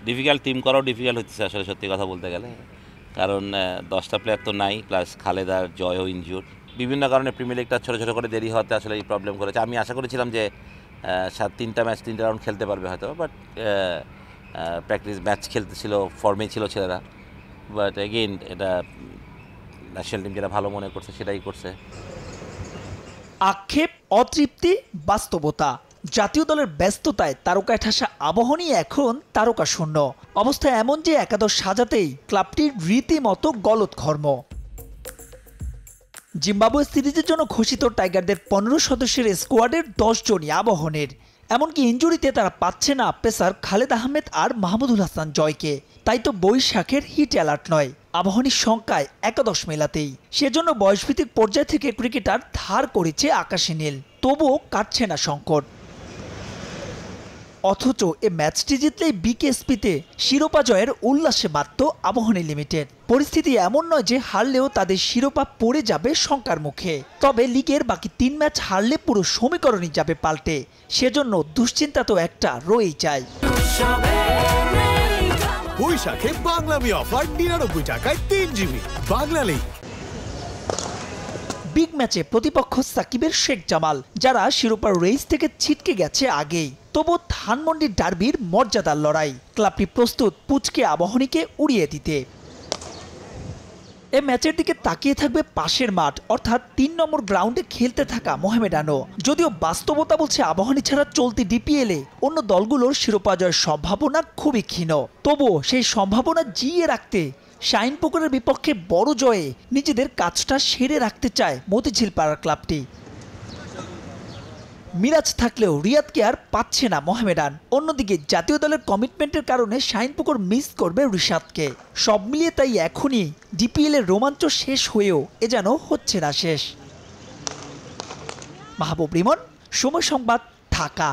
Difficult team করাও difficult হচ্ছে আসলে সত্যি কথা বলতে গেলে, কারণ 10টা প্লেয়ার তো নাই, প্লাস খালেদার জয়ও ইনজুর। বিভিন্ন কারণে প্রিমিয়ার লিগটা ছোটো ছোটো করে দেরি হতে আসলে এই প্রবলেম করেছে। আমি আশা করেছিলাম যে 3টা ম্যাচ 3টা রাউন্ড খেলতে পারবে হয়তো, বাট প্র্যাকটিস ম্যাচ খেলতেছিল, ফর্মে ছিল ছেলেরা। বাট এগেইন এটা ন্যাশনাল টিম যেটা ভালো মনে করছে সেটাই করছে। আক্ষেপ, অতৃপ্তি, বাস্তবতা, জাতীয় দলের ব্যস্ততায় তারকায় ঠাসা আবাহনী এখন তারকা শূন্য অবস্থা। এমন যে একাদশ সাজাতেই ক্লাবটির রীতিমতো গলদঘর্ম। জিম্বাবুয়ে সিরিজের জন্য ঘোষিত টাইগারদের 15 সদস্যের স্কোয়াডের 10 জনই আবাহনীর। এমনকি ইনজুরিতে তারা পাচ্ছে না পেসার খালেদ আহমেদ আর মাহমুদুল হাসান জয়কে। তাই তো বৈশাখের হিট অ্যালার্ট নয় আবাহনীর সংখ্যায় একাদশ মেলাতেই। সেজন্য বয়সভিত্তিক পর্যায় থেকে ক্রিকেটার ধার করেছে আকাশী নীল, তবুও কাটছে না সংকট। অথচ এ ম্যাচটি জিতলেই বিকেএসপিতে শিরোপা জয়ের উল্লাসে মাতত আবাহনী লিমিটেড। পরিস্থিতি এমন নয় যে হারলেও তাদের শিরোপা পড়ে যাবে শঙ্কার মুখে, তবে লিগের বাকি 3 ম্যাচ হারলে পুরো সমীকরণই যাবে পাল্টে। সেজন্য দুশ্চিন্তা তো একটা রয়েই যায়। বৈশাখে বাংলামি অফার 99 টাকায় 3 জিবি বাংলা লিংক। বিগ ম্যাচে প্রতিপক্ষ সাকিবের শেখ জামাল, যারা শিরোপার রেস থেকে ছিটকে গেছে আগেই। তবু ধানমন্ডির ডার্বির মর্যাদার লড়াই, ক্লাবটি প্রস্তুত পুচকে আবাহনীকে উড়িয়ে দিতে। এ ম্যাচের দিকে তাকিয়ে থাকবে পাশের মাঠ অর্থাৎ 3 নম্বর গ্রাউন্ডে খেলতে থাকা মোহামেডানও। যদিও বাস্তবতা বলছে আবাহনী ছাড়া চলতি ডিপিএলে অন্য দলগুলোর শিরোপা জয়ের সম্ভাবনা খুবই ক্ষীণ। তবুও সেই সম্ভাবনা জিইয়ে রাখতে শাইনপুকুরের বিপক্ষে বড় জয়ে নিজেদের কাজটা সেরে রাখতে চায় মতিঝিল পাড়ার ক্লাবটি। মিরাজ থাকলেও রিয়াদকে আর পাচ্ছে না মোহামেডান। অন্যদিকে জাতীয় দলের কমিটমেন্টের কারণে শাইনপুকুর মিস করবে রিশাদকে। সব মিলিয়ে তাই এখনই ডিপিএল এর রোমাঞ্চ শেষ হয়েও এ যেন হচ্ছে না শেষ। মাহবুব রিমন, সময় সংবাদ, ঢাকা।